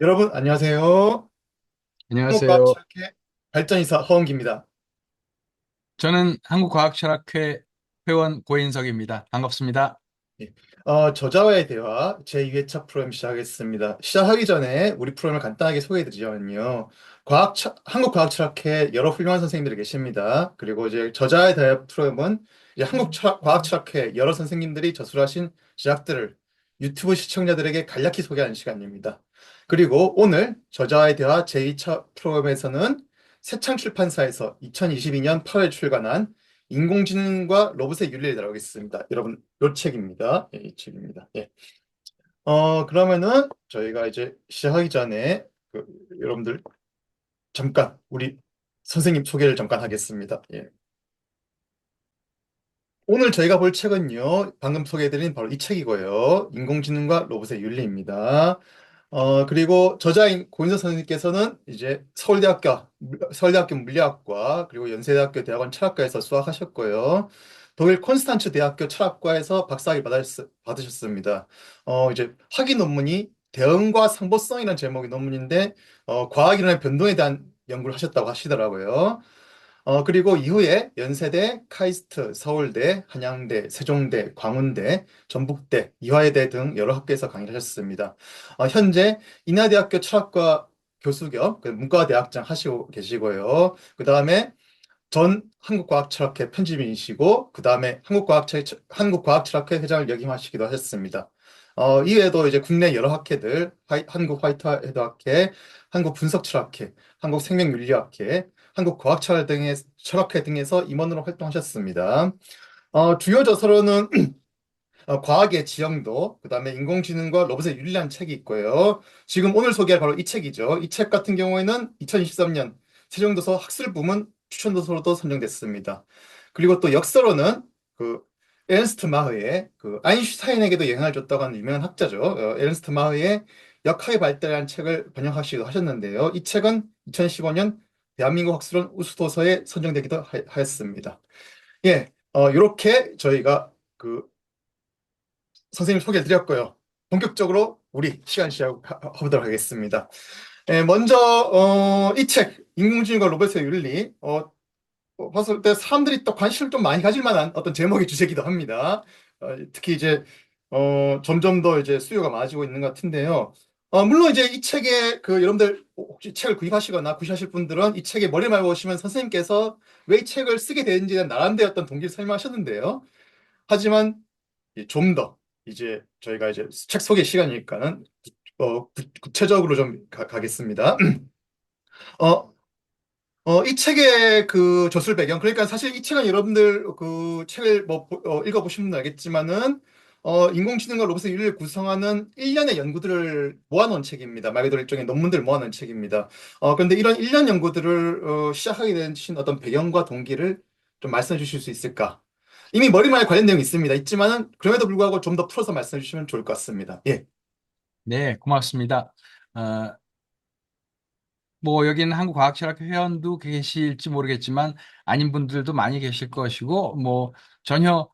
여러분, 안녕하세요. 안녕하세요. 한국과학철학회 발전이사 허은기입니다. 저는 한국과학철학회 회원 고인석입니다. 반갑습니다. 예. 저자와의 대화 제2회차 프로그램 시작하겠습니다. 시작하기 전에 우리 프로그램을 간단하게 소개해드리자면요. 한국과학철학회 여러 훌륭한 선생님들이 계십니다. 그리고 이제 저자의 대화 프로그램은 이제 한국과학철학회 여러 선생님들이 저술하신 제작들을 유튜브 시청자들에게 간략히 소개하는 시간입니다. 그리고 오늘 저자의 대화 제2차 프로그램에서는 새창출판사에서 2022년 8월 출간한 인공지능과 로봇의 윤리를 다루겠습니다. 여러분, 요 책입니다. 예, 이 책입니다. 예. 그러면은 저희가 이제 시작하기 전에 여러분들 잠깐 우리 선생님 소개를 잠깐 하겠습니다. 예. 오늘 저희가 볼 책은요, 방금 소개해드린 바로 이 책이고요. 인공지능과 로봇의 윤리입니다. 그리고 저자인 고인서 선생님께서는 이제 서울대학교 물리학과, 그리고 연세대학교 대학원 철학과에서 수학하셨고요. 독일 콘스탄츠 대학교 철학과에서 박사학위 받으셨습니다. 이제 학위 논문이 대응과 상보성이라는 제목의 논문인데, 과학 이론의 변동에 대한 연구를 하셨다고 하시더라고요. 그리고 이후에 연세대, 카이스트, 서울대, 한양대, 세종대, 광운대, 전북대, 이화여대 등 여러 학교에서 강의를 하셨습니다. 현재 인하대학교 철학과 교수 겸 문과대학장 하시고 계시고요. 그 다음에 전 한국과학철학회 편집인이시고, 그 다음에 한국과학철학회 회장을 역임하시기도 하셨습니다. 이외에도 이제 국내 여러 학회들, 한국 화이트헤드 학회, 한국분석철학회, 한국생명윤리학회, 철학회 등에서 임원으로 활동하셨습니다. 주요 저서로는 과학의 지형도, 그 다음에 인공지능과 로봇의 윤리라는 책이 있고요. 지금 오늘 소개할 바로 이 책이죠. 이 책 같은 경우에는 2023년 세종도서 학술 부문 추천도서로도 선정됐습니다. 그리고 또 역서로는 그 에른스트 마흐의 그 아인슈타인에게도 영향을 줬다고 하는 유명한 학자죠. 에른스트 마흐의 역학의 발달이라는 책을 번역하시기도 하셨는데요. 이 책은 2015년 대한민국 학술원 우수도서에 선정되기도 하였습니다. 예, 이렇게 저희가 그 선생님 소개해드렸고요. 본격적으로 우리 시간 시작해보도록 하겠습니다. 먼저 이 책, 인공지능과 로봇의 윤리 봤을 때 사람들이 또 관심을 좀 많이 가질 만한 어떤 제목의 주제이기도 합니다. 특히 이제 점점 더 이제 수요가 많아지고 있는 것 같은데요. 물론 이제 이 책에 여러분들 혹시 책을 구입하시거나 구시하실 분들은 이 책에 머리 말고 오시면 선생님께서 왜 이 책을 쓰게 되는지에 대한 나름대로 어떤 동기를 설명하셨는데요. 하지만 좀 더 이제 저희가 이제 책 소개 시간이니까는 구체적으로 좀 가겠습니다. 어, 이 책의 그 저술 배경, 그러니까 사실 이 책은 여러분들 그 책을 뭐 읽어보시면 알겠지만은 인공지능과 로봇의 윤리를 구성하는 일련의 연구들을 모아놓은 책입니다. 말 그대로 일종의 논문들을 모아놓은 책입니다. 그런데 이런 일련 연구들을 시작하게 된 어떤 배경과 동기를 좀 말씀해 주실 수 있을까? 이미 머리말에 관련 내용이 있지만은 그럼에도 불구하고 좀 더 풀어서 말씀해 주시면 좋을 것 같습니다. 예. 네, 고맙습니다. 어, 뭐 여기는 한국과학철학회 회원도 계실지 모르겠지만 아닌 분들도 많이 계실 것이고 뭐 전혀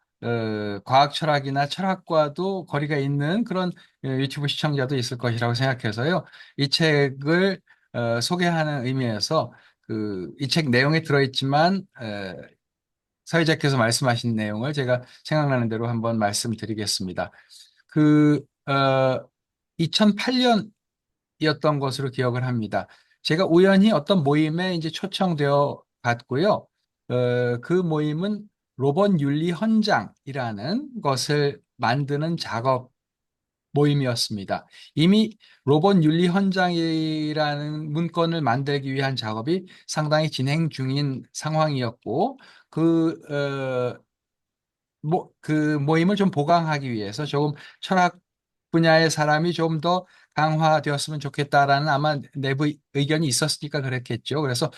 과학철학이나 철학과도 거리가 있는 그런 유튜브 시청자도 있을 것이라고 생각해서요. 이 책을 소개하는 의미에서 그 이 책 내용에 들어있지만 사회자께서 말씀하신 내용을 제가 생각나는 대로 한번 말씀드리겠습니다. 그, 2008년이었던 것으로 기억을 합니다. 제가 우연히 어떤 모임에 이제 초청되어 갔고요. 그 모임은 로봇 윤리 헌장이라는 것을 만드는 작업 모임이었습니다. 이미 로봇 윤리 헌장이라는 문건을 만들기 위한 작업이 상당히 진행 중인 상황이었고, 그, 그 모임을 좀 보강하기 위해서 조금 철학 분야의 사람이 좀 더 강화되었으면 좋겠다라는 아마 내부 의견이 있었으니까 그랬겠죠. 그래서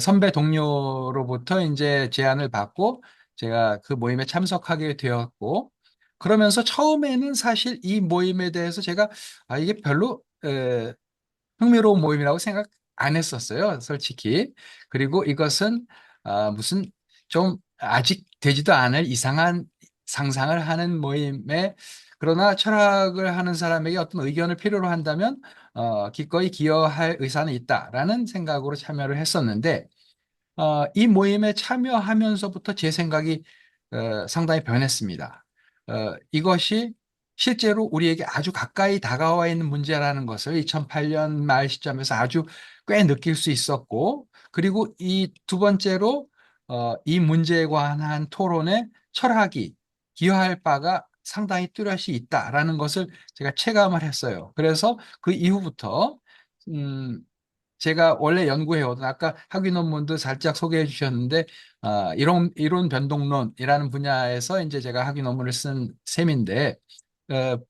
선배 동료로부터 이제 제안을 받고 제가 그 모임에 참석하게 되었고 그러면서 처음에는 사실 이 모임에 대해서 제가 이게 별로 흥미로운 모임이라고 생각 안 했었어요, 솔직히. 그리고 이것은 무슨 좀 아직 되지도 않을 이상한 상상을 하는 모임에 그러나 철학을 하는 사람에게 어떤 의견을 필요로 한다면 기꺼이 기여할 의사는 있다라는 생각으로 참여를 했었는데 이 모임에 참여하면서부터 제 생각이 상당히 변했습니다. 이것이 실제로 우리에게 아주 가까이 다가와 있는 문제라는 것을 2008년 말 시점에서 아주 꽤 느낄 수 있었고, 그리고 이 두 번째로 이 문제에 관한 토론에 철학이 기여할 바가 상당히 뚜렷이 있다라는 것을 제가 체감을 했어요. 그래서 그 이후부터 음, 제가 원래 연구해오던 아까 학위 논문도 살짝 소개해 주셨는데 이론 변동론이라는 분야에서 이제 제가 학위 논문을 쓴 셈인데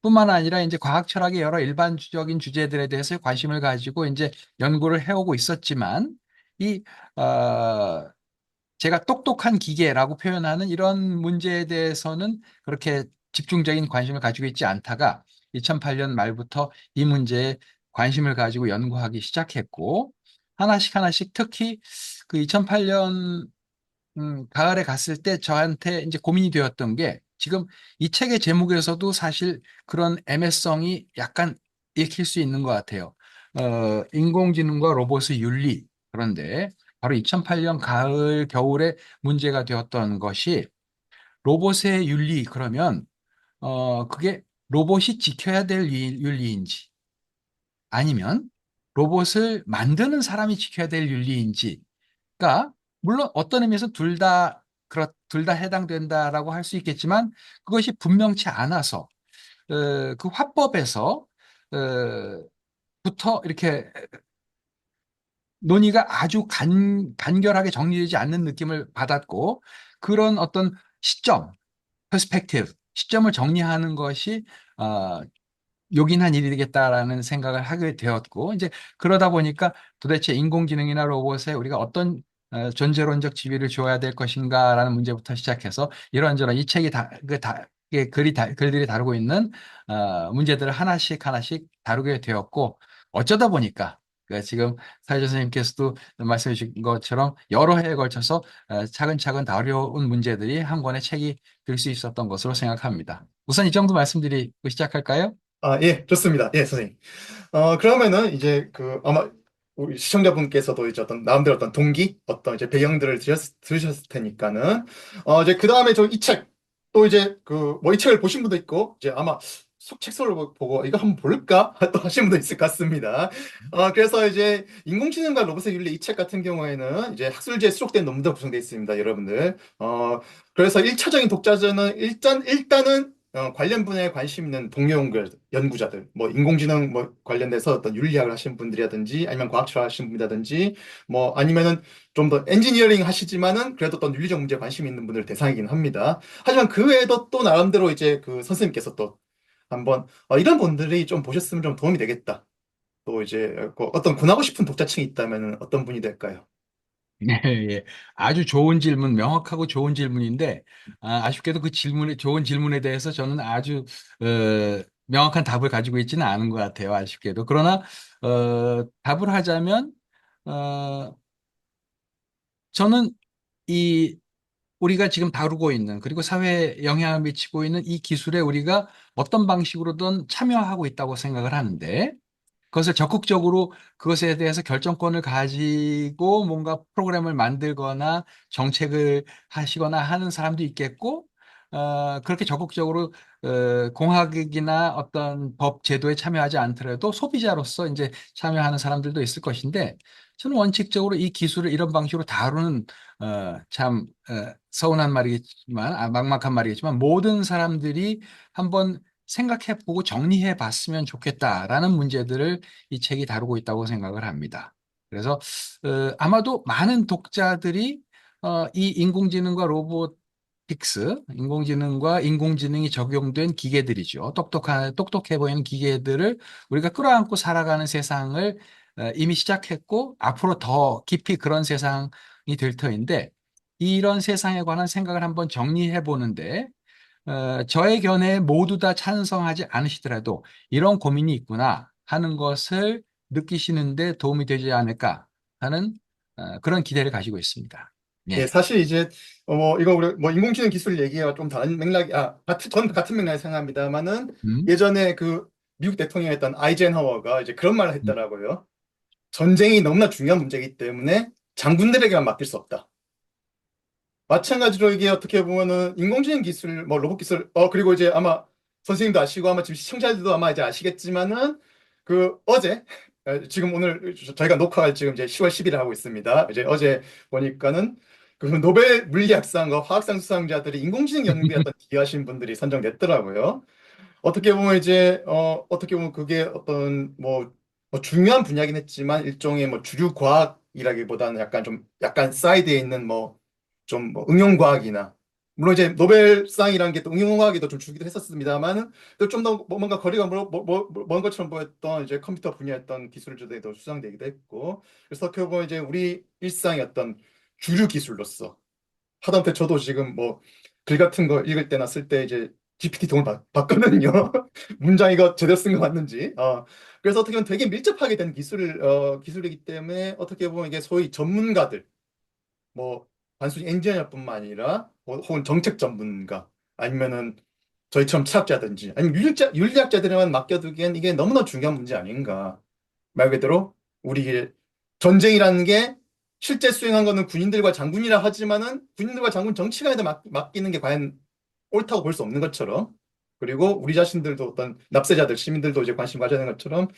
뿐만 아니라 이제 과학 철학의 여러 일반적인 주제들에 대해서 관심을 가지고 이제 연구를 해오고 있었지만 이 어, 제가 똑똑한 기계라고 표현하는 이런 문제에 대해서는 그렇게 집중적인 관심을 가지고 있지 않다가 2008년 말부터 이 문제에 관심을 가지고 연구하기 시작했고 하나씩 하나씩 특히 그 2008년 가을에 갔을 때 저한테 이제 고민이 되었던 게 지금 이 책의 제목에서도 사실 그런 애매성이 약간 읽힐 수 있는 것 같아요. 인공지능과 로봇의 윤리. 그런데 바로 2008년 가을, 겨울에 문제가 되었던 것이 로봇의 윤리, 그러면, 그게 로봇이 지켜야 될 윤리인지 아니면 로봇을 만드는 사람이 지켜야 될 윤리인지가 물론 어떤 의미에서 둘 다 해당된다라고 할 수 있겠지만 그것이 분명치 않아서 그 화법에서 부터 이렇게 논의가 아주 간결하게 정리되지 않는 느낌을 받았고 그런 어떤 시점, 퍼스펙티브, 시점을 정리하는 것이 어, 요긴한 일이 되겠다라는 생각을 하게 되었고 이제 그러다 보니까 도대체 인공지능이나 로봇에 우리가 어떤 존재론적 지위를 줘야 될 것인가라는 문제부터 시작해서 이런저런 이 책이 글들이 다루고 있는 문제들을 하나씩 하나씩 다루게 되었고 어쩌다 보니까 그 지금 사회자 선생님께서도 말씀해 주신 것처럼 여러 해에 걸쳐서 차근차근 다뤄온 문제들이 한 권의 책이 될 수 있었던 것으로 생각합니다. 우선 이 정도 말씀드리고 시작할까요? 예, 좋습니다. 예, 선생님. 그러면은 이제 그 아마 우리 시청자분께서도 이제 어떤 나름대로 어떤 동기, 어떤 이제 배경들을 들으셨을 테니까는 이제 그 다음에 저 이 책, 또 이제 그 뭐 이 책을 보신 분도 있고 이제 아마 책소를 보고 이거 한번 볼까 또 하신 분도 있을 것 같습니다. 그래서 이제 인공지능과 로봇의 윤리 이 책 같은 경우에는 이제 학술지에 수록된 논문도 구성되어 있습니다, 여러분들. 그래서 1차적인 독자들은 일단은 관련 분야에 관심 있는 동료 연구자들, 뭐 인공지능 뭐 관련돼서 어떤 윤리학을 하시는 분들이라든지 아니면 과학철학 하시는 분이라든지 뭐 아니면은 좀 더 엔지니어링 하시지만은 그래도 어떤 윤리적 문제에 관심 있는 분들 대상이긴 합니다. 하지만 그 외에도 또 나름대로 이제 그 선생님께서 또 한번 이런 분들이 좀 보셨으면 좀 도움이 되겠다. 또 이제 그 어떤 권하고 싶은 독자층이 있다면 어떤 분이 될까요? 네, 예. 아주 좋은 질문, 명확하고 좋은 질문인데, 아쉽게도 그 좋은 질문에 대해서 저는 아주, 명확한 답을 가지고 있지는 않은 것 같아요. 아쉽게도. 그러나, 답을 하자면, 어, 저는 이, 우리가 지금 다루고 있는, 그리고 사회에 영향을 미치고 있는 이 기술에 우리가 어떤 방식으로든 참여하고 있다고 생각을 하는데, 그것을 적극적으로 그것에 대해서 결정권을 가지고 뭔가 프로그램을 만들거나 정책을 하시거나 하는 사람도 있겠고, 그렇게 적극적으로 공학이나 어떤 법 제도에 참여하지 않더라도 소비자로서 이제 참여하는 사람들도 있을 것인데, 저는 원칙적으로 이 기술을 이런 방식으로 다루는 참 서운한 말이겠지만, 막막한 말이겠지만, 모든 사람들이 한번 생각해보고 정리해봤으면 좋겠다라는 문제들을 이 책이 다루고 있다고 생각을 합니다. 그래서 아마도 많은 독자들이 이 인공지능과 로보틱스, 인공지능과 인공지능이 적용된 기계들이죠. 똑똑해 보이는 기계들을 우리가 끌어안고 살아가는 세상을 이미 시작했고 앞으로 더 깊이 그런 세상이 될 터인데 이런 세상에 관한 생각을 한번 정리해 보는데 저의 견해에 모두 다 찬성하지 않으시더라도 이런 고민이 있구나 하는 것을 느끼시는데 도움이 되지 않을까 하는 그런 기대를 가지고 있습니다. 예, 예. 사실 이제 이거 우리 뭐 인공지능 기술 얘기가 좀 다른 맥락이 전 같은 맥락이 생각합니다만은 음, 예전에 그 미국 대통령이었던 아이젠하워가 이제 그런 말을 음, 했더라고요. 전쟁이 너무나 중요한 문제이기 때문에 장군들에게만 맡길 수 없다. 마찬가지로 이게 어떻게 보면은 인공지능 기술, 뭐 로봇 기술, 그리고 이제 아마 선생님도 아시고 아마 지금 시청자들도 아마 이제 아시겠지만은 그 어제 지금 오늘 저희가 녹화할 지금 이제 10월 10일 하고 있습니다. 이제 어제 보니까는 그 노벨 물리학상과 화학상 수상자들이 인공지능 연구에 어떤 기여하신 분들이 선정됐더라고요. 어떻게 보면 이제 어떻게 보면 그게 어떤 뭐 중요한 분야긴 했지만 일종의 뭐 주류 과학이라기보다는 약간 좀 약간 사이드에 있는 뭐 좀 뭐 응용 과학이나 물론 이제 노벨상이라는 게 또 응용 과학에도 좀 주기도 했었습니다만은 또 좀 더 뭔가 거리가 먼 것처럼 보였던 이제 컴퓨터 분야였던 기술들도 수상되기도 했고 그래서 어떻게 보면 이제 우리 일상의 어떤 주류 기술로서 하다못해 저도 지금 뭐 글 같은 거 읽을 때나 쓸 때 이제 GPT 도움을 받거든요. 문장 이거 제대로 쓴 거 맞는지. 그래서 어떻게 보면 되게 밀접하게 된 기술이기 때문에 어떻게 보면 이게 소위 전문가들, 뭐 단순히 엔지니어뿐만 아니라 혹은 정책 전문가 아니면은 저희처럼 철학자든지 아니면 윤리학자들에만 맡겨두기엔 이게 너무나 중요한 문제 아닌가. 말 그대로 우리 전쟁이라는 게 실제 수행한 거는 군인들과 장군이라 하지만은 군인들과 장군 정치관에다 맡기는 게 과연 옳다고 볼 수 없는 것처럼 그리고 우리 자신들도 어떤 납세자들 시민들도 이제 관심 가져야 되는 것처럼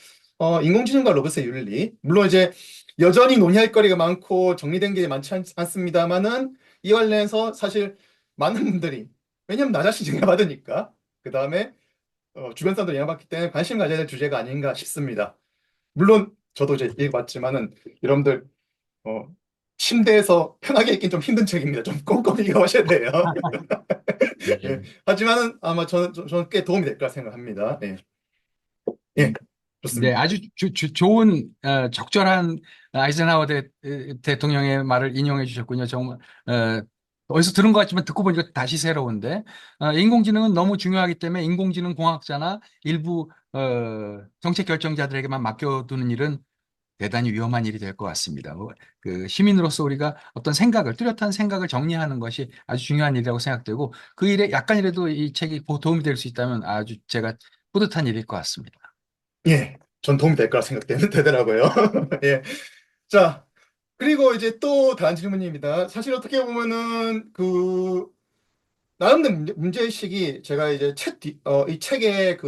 인공지능과 로봇의 윤리 물론 이제 여전히 논의할 거리가 많고 정리된 게 많지 않습니다만은 이 관련해서 사실 많은 분들이 왜냐면 나 자신 영향받으니까 그 다음에 주변 사람들 영향받기 때문에 관심 가져야 될 주제가 아닌가 싶습니다. 물론 저도 이제 읽어봤지만은 여러분들 어, 침대에서 편하게 읽긴 좀 힘든 책입니다. 좀 꼼꼼히 읽어보셔야 돼요. 예. 예. 하지만은 아마 저는 꽤 도움이 될 거라 생각합니다. 예. 예. 네, 좋습니다. 아주 좋은 적절한 아이젠하워 대통령의 말을 인용해 주셨군요. 정말 어디서 들은 것 같지만 듣고 보니까 다시 새로운데 인공지능은 너무 중요하기 때문에 인공지능 공학자나 일부 정책 결정자들에게만 맡겨두는 일은 대단히 위험한 일이 될 것 같습니다. 그 시민으로서 우리가 어떤 생각을 뚜렷한 생각을 정리하는 것이 아주 중요한 일이라고 생각되고 그 일에 약간이라도 이 책이 도움이 될 수 있다면 아주 제가 뿌듯한 일일 것 같습니다. 예. 전 도움이 될 거라 생각되더라고요. 예. 자, 그리고 이제 또 다른 질문입니다. 사실 어떻게 보면은 나름대로 문제의식이 제가 이제 이 책의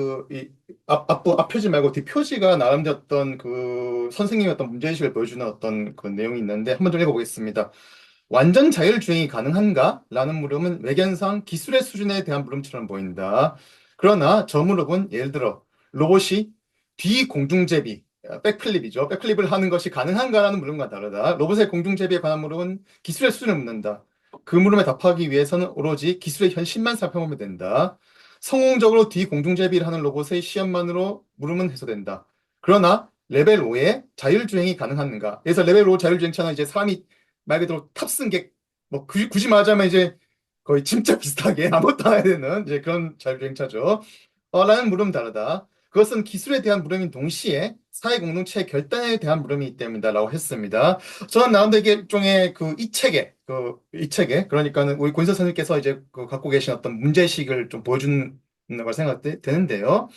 앞표지 말고 뒷표지가 나름대로 어떤 선생님의 어떤 문제의식을 보여주는 어떤 그 내용이 있는데 한번 좀 읽어보겠습니다. 완전 자율주행이 가능한가? 라는 물음은 외견상 기술의 수준에 대한 물음처럼 보인다. 그러나 저 물음은 예를 들어 로봇이 뒤공중제비, 백플립이죠. 백플립을 하는 것이 가능한가라는 물음과 다르다. 로봇의 공중제비에 관한 물음은 기술의 수준을 묻는다. 그 물음에 답하기 위해서는 오로지 기술의 현실만 살펴보면 된다. 성공적으로 뒤공중제비를 하는 로봇의 시험만으로 물음은 해소된다. 그러나 레벨 5에 자율주행이 가능한가? 그래서 레벨 5 자율주행차는 이제 사람이 말 그대로 탑승객, 뭐 굳이 말하자면 이제 거의 짐짝 비슷하게 아무것도 안 해야 되는 이제 그런 자율주행차죠. 라는 물음은 다르다. 그것은 기술에 대한 물음인 동시에 사회 공동체의 결단에 대한 물음이기 때문이다라고 했습니다. 저는 나름대로 이게 일종의 이 책에 그러니까는 우리 권서 선생님께서 이제 갖고 계신 어떤 문제의식을 좀 보여주는 걸 생각되는데요.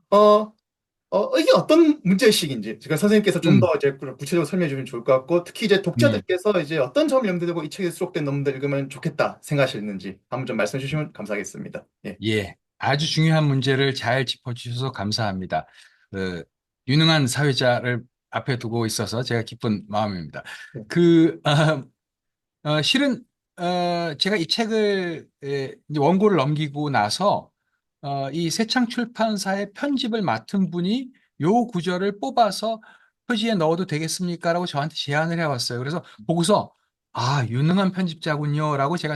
어, 이게 어떤 문제의식인지 제가 선생님께서 좀 더 음, 이제 구체적으로 설명해 주면 좋을 것 같고 특히 이제 예. 독자들께서 이제 어떤 점을 염두에 두고 이 책에 수록된 논문들 읽으면 좋겠다 생각하시는지 한번 좀 말씀해 주시면 감사하겠습니다. 예. 예, 아주 중요한 문제를 잘 짚어주셔서 감사합니다. 어, 유능한 사회자를 앞에 두고 있어서 제가 기쁜 마음입니다. 네. 그, 실은, 제가 이 책을, 이제 원고를 넘기고 나서, 이 새창 출판사의 편집을 맡은 분이 요 구절을 뽑아서 표지에 넣어도 되겠습니까? 라고 저한테 제안을 해왔어요. 그래서 보고서, 유능한 편집자군요. 라고 제가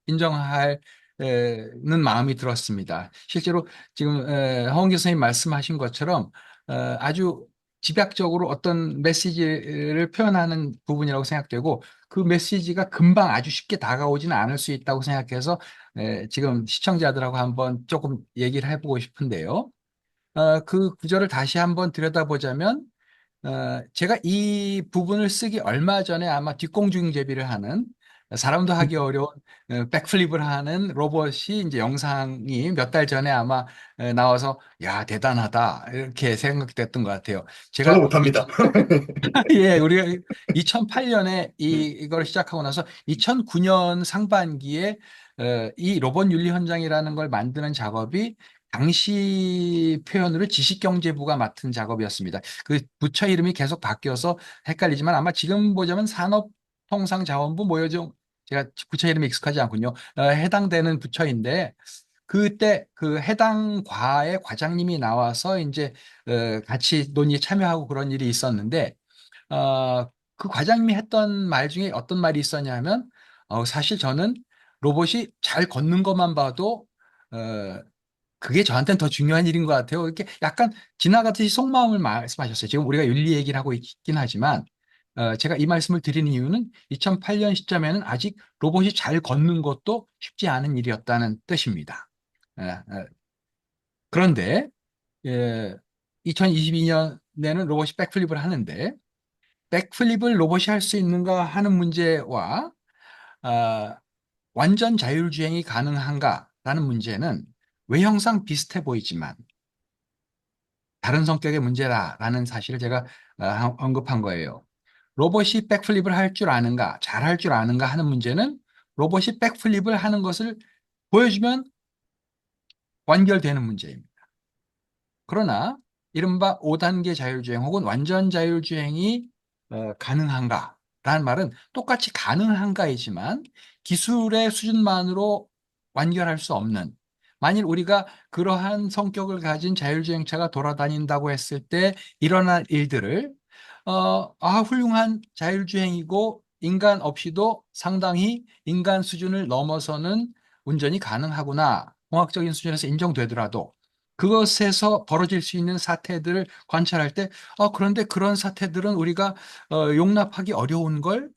인정하는 마음이 들었습니다. 실제로 지금, 허은기 선생님 말씀하신 것처럼, 아주 집약적으로 어떤 메시지를 표현하는 부분이라고 생각되고, 그 메시지가 금방 아주 쉽게 다가오지는 않을 수 있다고 생각해서 지금 시청자들하고 한번 조금 얘기를 해보고 싶은데요. 그 구절을 다시 한번 들여다보자면 제가 이 부분을 쓰기 얼마 전에 아마 뒷공중제비를 하는 사람도 하기 어려운 백플립을 하는 로봇이 이제 영상이 몇 달 전에 아마 나와서 야, 대단하다. 이렇게 생각됐던 것 같아요. 저도 제가 못합니다. 예, 우리가 2008년에 이걸 시작하고 나서 2009년 상반기에 이 로봇 윤리 현장이라는 걸 만드는 작업이 당시 표현으로 지식경제부가 맡은 작업이었습니다. 그 부처 이름이 계속 바뀌어서 het갈리지만 아마 지금 보자면 산업통상자원부 뭐 요즘 제가 부처 이름이 익숙하지 않군요. 해당되는 부처인데 그때 그 해당 과의 과장님이 나와서 이제 같이 논의에 참여하고 그런 일이 있었는데 그 과장님이 했던 말 중에 어떤 말이 있었냐면, 사실 저는 로봇이 잘 걷는 것만 봐도, 어, 그게 저한테는 더 중요한 일인 것 같아요. 이렇게 약간 지나가듯이 속마음을 말씀하셨어요. 지금 우리가 윤리 얘기를 하고 있긴 하지만, 제가 이 말씀을 드리는 이유는 2008년 시점에는 아직 로봇이 잘 걷는 것도 쉽지 않은 일이었다는 뜻입니다. 그런데, 2022년에는 로봇이 백플립을 하는데, 백플립을 로봇이 할 수 있는가 하는 문제와 아, 완전 자율주행이 가능한가라는 문제는 외형상 비슷해 보이지만 다른 성격의 문제라는 사실을 제가 언급한 거예요. 로봇이 백플립을 할 줄 아는가, 잘 할 줄 아는가 하는 문제는 로봇이 백플립을 하는 것을 보여주면 완결되는 문제입니다. 그러나 이른바 5단계 자율주행 혹은 완전 자율주행이 가능한가라는 말은 똑같이 가능한가이지만 기술의 수준만으로 완결할 수 없는, 만일 우리가 그러한 성격을 가진 자율주행차가 돌아다닌다고 했을 때 일어날 일들을 훌륭한 자율주행이고 인간 없이도 상당히 인간 수준을 넘어서는 운전이 가능하구나, 공학적인 수준에서 인정되더라도 그것에서 벌어질 수 있는 사태들을 관찰할 때, 그런데 그런 사태들은 우리가 용납하기 어려운 걸,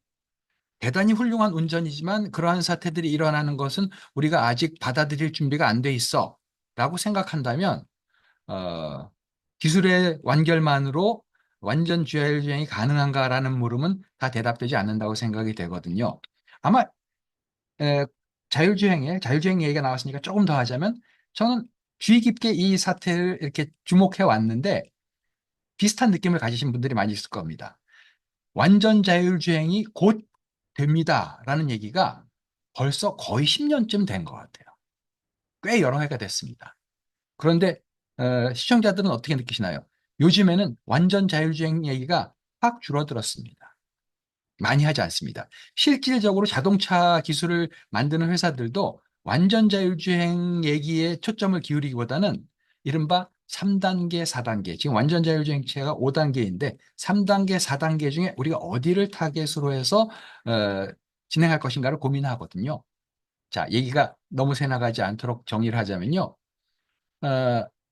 대단히 훌륭한 운전이지만 그러한 사태들이 일어나는 것은 우리가 아직 받아들일 준비가 안 돼 있어. 라고 생각한다면, 어, 기술의 완결만으로 완전 주행이 가능한가라는 물음은 다 대답되지 않는다고 생각이 되거든요. 아마 에, 자율주행 얘기가 나왔으니까 조금 더 하자면 저는 주의 깊게 이 사태를 이렇게 주목해 왔는데 비슷한 느낌을 가지신 분들이 많이 있을 겁니다. 완전 자율주행이 곧 됩니다라는 얘기가 벌써 거의 10년쯤 된 것 같아요. 꽤 여러 해가 됐습니다. 그런데 시청자들은 어떻게 느끼시나요? 요즘에는 완전 자율주행 얘기가 확 줄어들었습니다. 많이 하지 않습니다. 실질적으로 자동차 기술을 만드는 회사들도 완전 자율주행 얘기에 초점을 기울이기보다는 이른바 3단계, 4단계, 지금 완전 자율주행체가 5단계인데 3단계, 4단계 중에 우리가 어디를 타겟으로 해서 진행할 것인가를 고민하거든요. 자, 얘기가 너무 새 나가지 않도록 정리를 하자면요.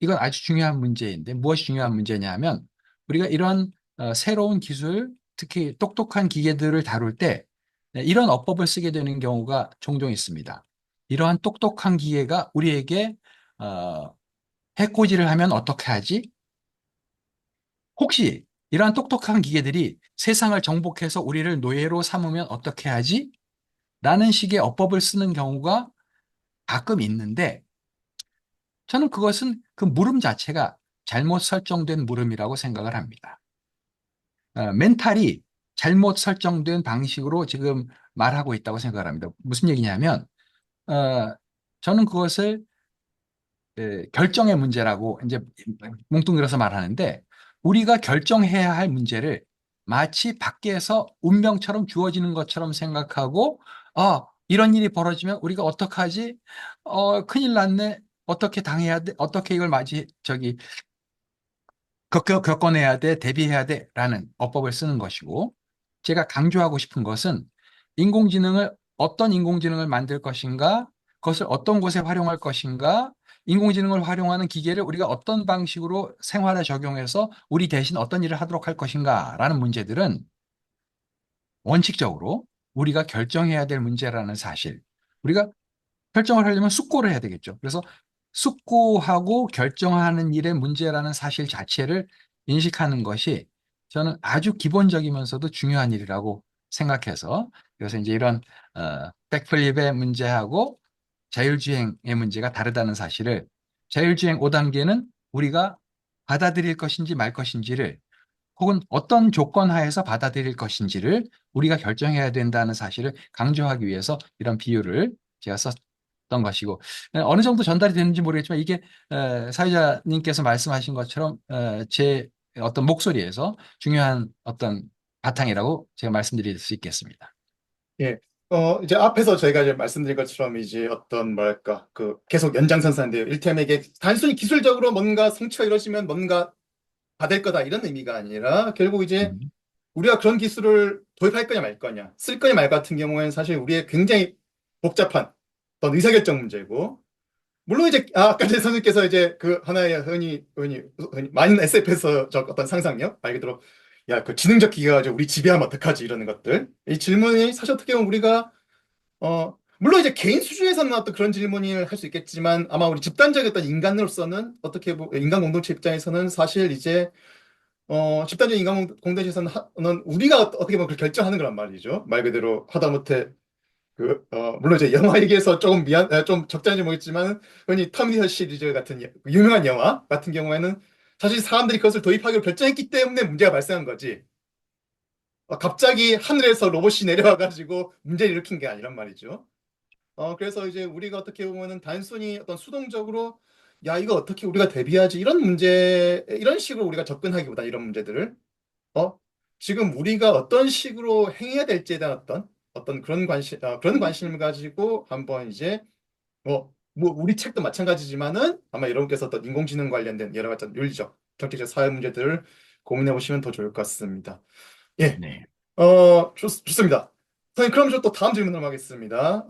이건 아주 중요한 문제인데 무엇이 중요한 문제냐 하면 우리가 이런 새로운 기술, 특히 똑똑한 기계들을 다룰 때 이런 어법을 쓰게 되는 경우가 종종 있습니다. 이러한 똑똑한 기계가 우리에게 어, 해코지를 하면 어떻게 하지? 혹시 이러한 똑똑한 기계들이 세상을 정복해서 우리를 노예로 삼으면 어떻게 하지? 라는 식의 어법을 쓰는 경우가 가끔 있는데 저는 그것은 그 물음 자체가 잘못 설정된 물음이라고 생각을 합니다. 멘탈이 잘못 설정된 방식으로 지금 말하고 있다고 생각을 합니다. 무슨 얘기냐면, 어, 저는 그것을 결정의 문제라고 이제 뭉뚱그려서 말하는데, 우리가 결정해야 할 문제를 마치 밖에서 운명처럼 주어지는 것처럼 생각하고, 이런 일이 벌어지면 우리가 어떡하지? 큰일 났네. 어떻게 당해야 돼? 어떻게 이걸 겪어내야 돼, 대비해야 돼, 라는 어법을 쓰는 것이고, 제가 강조하고 싶은 것은 어떤 인공지능을 만들 것인가, 그것을 어떤 곳에 활용할 것인가, 인공지능을 활용하는 기계를 우리가 어떤 방식으로 생활에 적용해서 우리 대신 어떤 일을 하도록 할 것인가, 라는 문제들은 원칙적으로 우리가 결정해야 될 문제라는 사실. 우리가 결정을 하려면 숙고를 해야 되겠죠. 그래서 숙고하고 결정하는 일의 문제라는 사실 자체를 인식하는 것이 저는 아주 기본적이면서도 중요한 일이라고 생각해서 그래서 이제 이런 백플립의 문제하고 자율주행의 문제가 다르다는 사실을, 자율주행 5단계는 우리가 받아들일 것인지 말 것인지를, 혹은 어떤 조건 하에서 받아들일 것인지를 우리가 결정해야 된다는 사실을 강조하기 위해서 이런 비유를 제가 썼던 것이고, 어느 정도 전달이 되는지 모르겠지만 이게 사회자님께서 말씀하신 것처럼 제 어떤 목소리에서 중요한 어떤 바탕이라고 제가 말씀드릴 수 있겠습니다. 예. 이제 앞에서 저희가 이제 말씀드린 것처럼 이제 어떤 뭐랄까, 그 계속 연장선상인데요. 일테면 이게 단순히 기술적으로 뭔가 성취가 이루어지면 뭔가 받을 거다 이런 의미가 아니라 결국 이제 음. 우리가 그런 기술을 도입할 거냐 말 거냐, 쓸 거냐 말 같은 경우에는 사실 우리의 굉장히 복잡한 어떤 의사결정 문제고, 물론 이제 아까 제 선생님께서 이제 그 하나의 흔히 많은 SF에서 저 어떤 상상력 말 그대로 야 그 지능적 기계가 이제 우리 지배하면 어떡하지 이러는 것들, 이 질문이 사실 어떻게 보면 우리가 물론 이제 개인 수준에서는 어떤 그런 질문을 할 수 있겠지만 아마 우리 집단적 어떤 인간으로서는 어떻게 인간 공동체 입장에서는 사실 이제 집단적 인간 공동체에서는 는 우리가 어떻게 보면 그걸 결정하는 거란 말이죠. 말 그대로 하다못해 물론 이제 영화 얘기해서 조금 좀 적절한지 모르겠지만, 흔히 터미네이터 시리즈 같은 유명한 영화 같은 경우에는 사실 사람들이 그것을 도입하기로 결정했기 때문에 문제가 발생한 거지. 갑자기 하늘에서 로봇이 내려와가지고 문제를 일으킨 게 아니란 말이죠. 그래서 이제 우리가 어떻게 보면은 단순히 어떤 수동적으로 야, 이거 어떻게 우리가 대비하지? 이런 식으로 우리가 접근하기보다 이런 문제들을 어? 지금 우리가 어떤 식으로 행해야 될지에 대한 어떤 그런 관심을 가지고 한번 이제 우리 책도 마찬가지지만은 아마 여러분께서 어떤 인공지능 관련된 여러 가지 윤리적, 정치적, 사회 문제들을 고민해 보시면 더 좋을 것 같습니다. 예, 네. 좋습니다. 선생님, 그럼 저 또 다음 질문을 하겠습니다.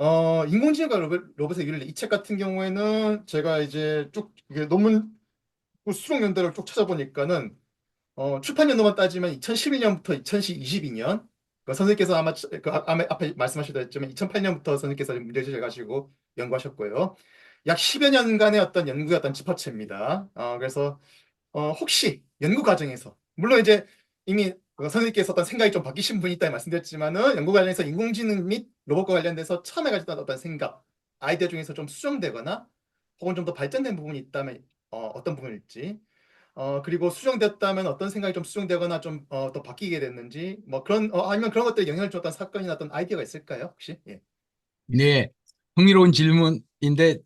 인공지능과 로봇의 윤리 이 책 같은 경우에는 제가 이제 쭉 이게 논문 수록 연도를 쭉 찾아보니까는 출판 연도만 따지면 2011년부터 2022년, 선생님께서 아마 앞에 말씀하셨지만 2008년부터 선생님께서 문제제기를 가지고 연구하셨고요. 약 10여 년간의 어떤 연구의 어떤 집합체입니다. 그래서 혹시 연구 과정에서 물론 이제 이미 선생님께서 어떤 생각이 좀 바뀌신 분이 있다고 말씀드렸지만은 연구 과정에서 인공지능 및 로봇과 관련돼서 처음에 가졌던 어떤 생각, 아이디어 중에서 좀 수정되거나 혹은 좀 더 발전된 부분이 있다면 어떤 부분일지, 그리고 수정됐다면 어떤 생각이 좀 수정되거나 좀 더 바뀌게 됐는지, 뭐 그런 아니면 그런 것들에 영향을 줬던 사건이나 어떤 아이디어가 있을까요, 혹시? 예. 네, 흥미로운 질문인데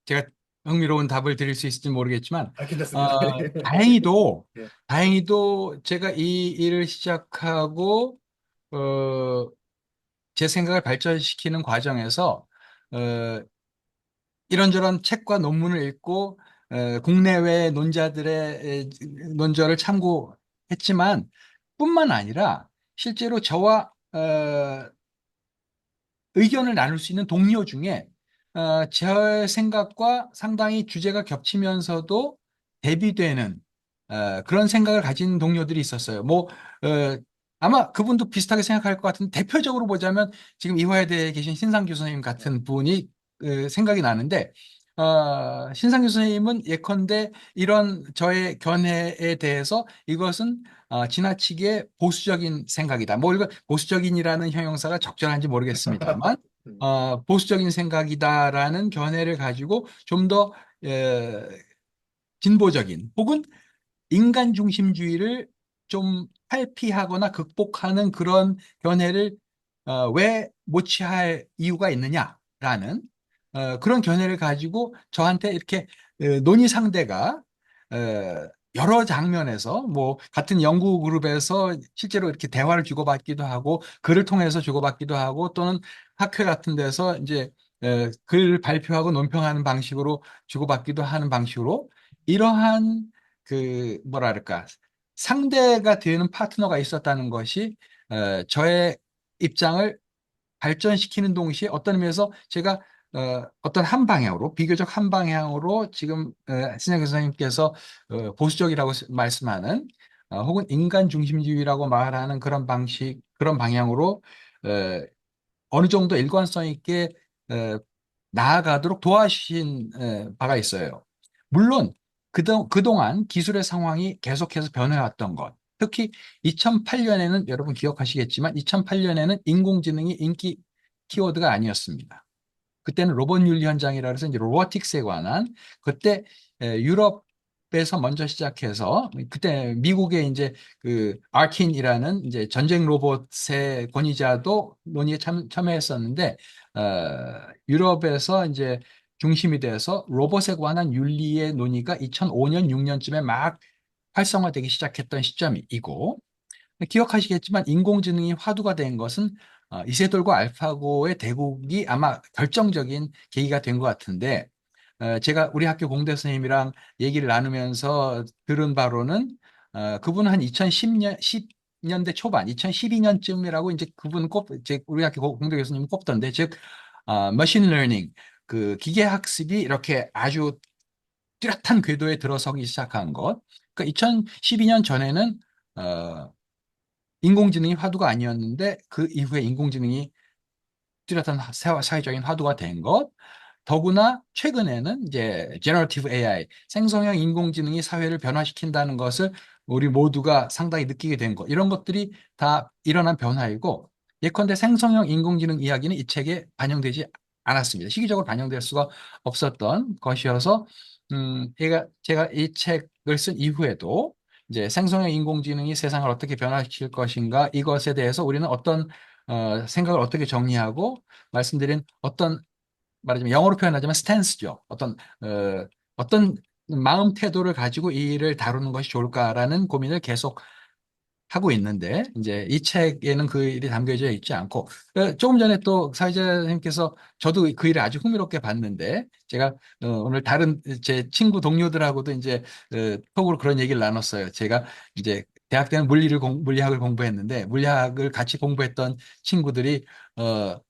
제가 흥미로운 답을 드릴 수 있을지 모르겠지만, 괜찮습니다. 다행히도, 예. 다행히도 제가 이 일을 시작하고, 어, 제 생각을 발전시키는 과정에서, 어, 이런저런 책과 논문을 읽고, 국내외 논자들의 논절을 참고했지만, 뿐만 아니라, 실제로 저와, 의견을 나눌 수 있는 동료 중에 제 생각과 상당히 주제가 겹치면서도 대비되는 그런 생각을 가진 동료들이 있었어요. 아마 그분도 비슷하게 생각할 것 같은데 대표적으로 보자면 지금 이화여대에 계신 신상규 선생님 같은 분이 생각이 나는데 신상규 선생님은 예컨대 이런 저의 견해에 대해서 이것은 지나치게 보수적인 생각이다. 뭐 이거 보수적인이라는 형용사가 적절한지 모르겠습니다만 보수적인 생각이다라는 견해를 가지고 좀 더 진보적인 혹은 인간 중심주의를 좀 탈피하거나 극복하는 그런 견해를 왜 못 취할 이유가 있느냐라는 그런 견해를 가지고 저한테 이렇게 논의 상대가 여러 장면에서 뭐 같은 연구 그룹에서 실제로 이렇게 대화를 주고받기도 하고 글을 통해서 주고받기도 하고 또는 학회 같은 데서 이제 글 발표하고 논평하는 방식으로 주고받기도 하는 방식으로 이러한 그 뭐랄까 상대가 되는 파트너가 있었다는 것이 저의 입장을 발전시키는 동시에 어떤 의미에서 제가 어떤 한 방향으로 비교적 한 방향으로 지금 신영 교수님께서 보수적이라고 말씀하는 혹은 인간 중심주의라고 말하는 그런 방식 그런 방향으로 어, 어느 정도 일관성 있게 어, 나아가도록 도와주신 바가 있어요. 물론 그동안 기술의 상황이 계속해서 변해왔던 것. 특히 2008년에는 여러분 기억하시겠지만 2008년에는 인공지능이 인기 키워드가 아니었습니다. 그때는 로봇 윤리 현장이라 해서 이제 로보틱스에 관한 그때 유럽에서 먼저 시작해서 그때 미국의 이제 그 아킨이라는 이제 전쟁 로봇의 권위자도 논의에 참여했었는데 유럽에서 이제 중심이 돼서 로봇에 관한 윤리의 논의가 2005년, 6년쯤에 막 활성화되기 시작했던 시점이고 기억하시겠지만 인공지능이 화두가 된 것은 이세돌과 알파고의 대국이 아마 결정적인 계기가 된 것 같은데 제가 우리 학교 공대 선생님이랑 얘기를 나누면서 들은 바로는 그분은 한 2010년, 10년대 초반, 2012년쯤이라고 이제 그분 우리 학교 공대 교수님이 꼽던데, 즉, 머신 러닝, 그 기계학습이 이렇게 아주 뚜렷한 궤도에 들어서기 시작한 것. 그러니까 2012년 전에는 인공지능이 화두가 아니었는데 그 이후에 인공지능이 뚜렷한 사회적인 화두가 된 것. 더구나 최근에는 이제 제너러티브 AI, 생성형 인공지능이 사회를 변화시킨다는 것을 우리 모두가 상당히 느끼게 된 것. 이런 것들이 다 일어난 변화이고 예컨대 생성형 인공지능 이야기는 이 책에 반영되지 않았습니다. 시기적으로 반영될 수가 없었던 것이어서 제가 이 책을 쓴 이후에도 이제 생성형 인공지능이 세상을 어떻게 변화시킬 것인가 이것에 대해서 우리는 어떤 생각을 어떻게 정리하고 말씀드린 어떤 말하자면 영어로 표현하자면 스탠스죠. 어떤 마음 태도를 가지고 이 일을 다루는 것이 좋을까라는 고민을 계속 하고 있는데 이제 이 책에는 그 일이 담겨져 있지 않고 조금 전에 또 사회자님께서 저도 그 일을 아주 흥미롭게 봤는데 제가 오늘 다른 제 친구 동료들하고도 이제 톡으로 그런 얘기를 나눴어요. 제가 이제 대학 때는 물리학을 공부했는데 물리학을 같이 공부했던 친구들이 어,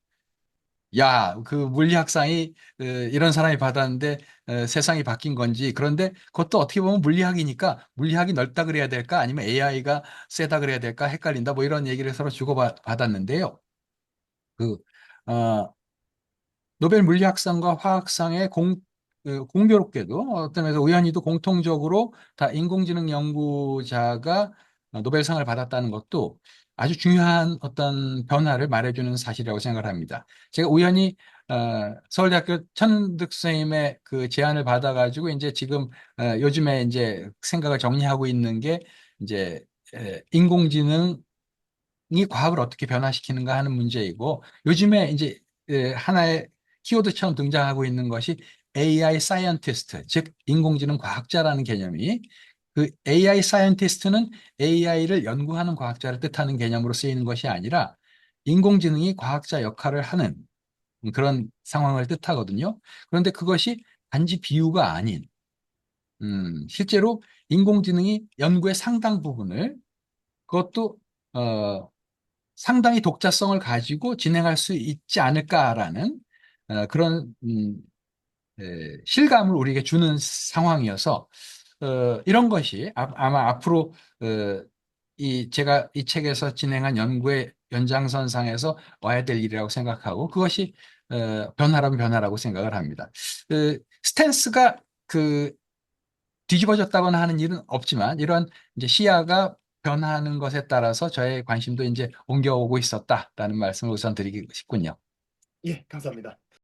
야, 그 물리학상이 이런 사람이 받았는데 세상이 바뀐 건지 그런데 그것도 어떻게 보면 물리학이니까 물리학이 넓다 그래야 될까 아니면 AI가 세다 그래야 될까 헷갈린다 뭐 이런 얘기를 서로 주고받았는데요. 그 어, 노벨 물리학상과 화학상의 공교롭게도 어떤 면에서 우연히도 공통적으로 다 인공지능 연구자가 노벨상을 받았다는 것도 아주 중요한 어떤 변화를 말해주는 사실이라고 생각을 합니다. 제가 우연히 서울대학교 천득 선생님의 그 제안을 받아가지고 이제 지금 요즘에 이제 생각을 정리하고 있는 게 이제 인공지능 이 과학을 어떻게 변화시키는가 하는 문제이고 요즘에 이제 하나의 키워드처럼 등장하고 있는 것이 AI 사이언티스트, 즉 인공지능 과학자라는 개념이 그 AI 사이언티스트는 AI를 연구하는 과학자를 뜻하는 개념으로 쓰이는 것이 아니라 인공지능이 과학자 역할을 하는 그런 상황을 뜻하거든요. 그런데 그것이 단지 비유가 아닌 실제로 인공지능이 연구의 상당 부분을 그것도 상당히 독자성을 가지고 진행할 수 있지 않을까라는 그런 실감을 우리에게 주는 상황이어서 이런 것이 마 앞으로 제가 이 책에서 진행한 연구의 연장선상에서 와야 될 일이라고 생각하고 그것이 변화라면 변화라고 생각을 합니다. 스탠스가 그 뒤집어졌다거나 하는 일은 없지만 이런 이제 시야가 변하는 것에 따라서 저의 관심도 이제 옮겨오고 있었다라는 말씀을 우선 드리고 싶군요. 예, 감사합니다.